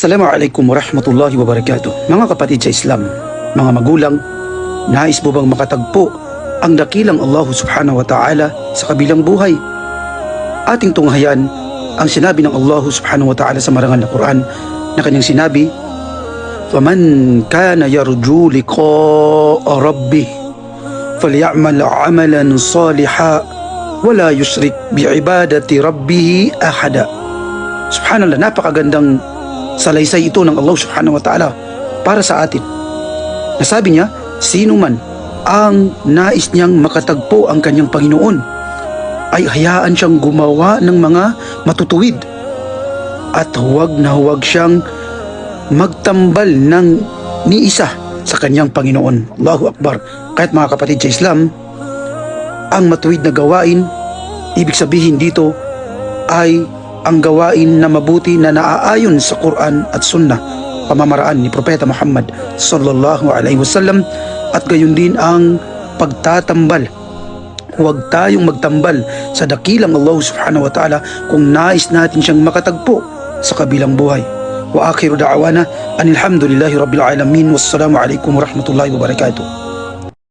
Assalamualaikum warahmatullahi wabarakatuh. Mga kapatid sa Islam, mga magulang, nais mo bang makatagpo ang dakilang Allah subhanahu wa ta'ala sa kabilang buhay? Ating tunghayan ang sinabi ng Allah subhanahu wa ta'ala sa marangal na Quran na kanyang sinabi, فَمَنْ كَانَ يَرْجُو لِقَاءَ رَبِّهِ فَلْيَعْمَلْ عَمَلًا صَالِحًا وَلَا يُشْرِكْ بِعِبَادَةِ رَبِّهِ أَحَدًا. Subhanallah, napakagandang salaysay ito ng Allah subhanahu wa ta'ala para sa atin. Nasabi niya, sino man ang nais niyang makatagpo ang kanyang Panginoon ay hayaan siyang gumawa ng mga matutuwid at huwag na huwag siyang magtambal ng niisa sa kanyang Panginoon. Allahu Akbar. Kahit mga kapatid sa Islam, ang matuwid na gawain, ibig sabihin dito ay ang gawain na mabuti na naaayon sa Quran at Sunnah, pamamaraan ni Propeta Muhammad sallallahu alaihi wasallam, at gayon din ang pagtatambal. Huwag tayong magtambal sa dakilang Allah subhanahu wa ta'ala kung nais natin siyang makatagpo sa kabilang buhay. Wa akhiru da'wana anil hamdulillahi rabbil alamin. Wassalamu alaikum warahmatullahi wabarakatuh.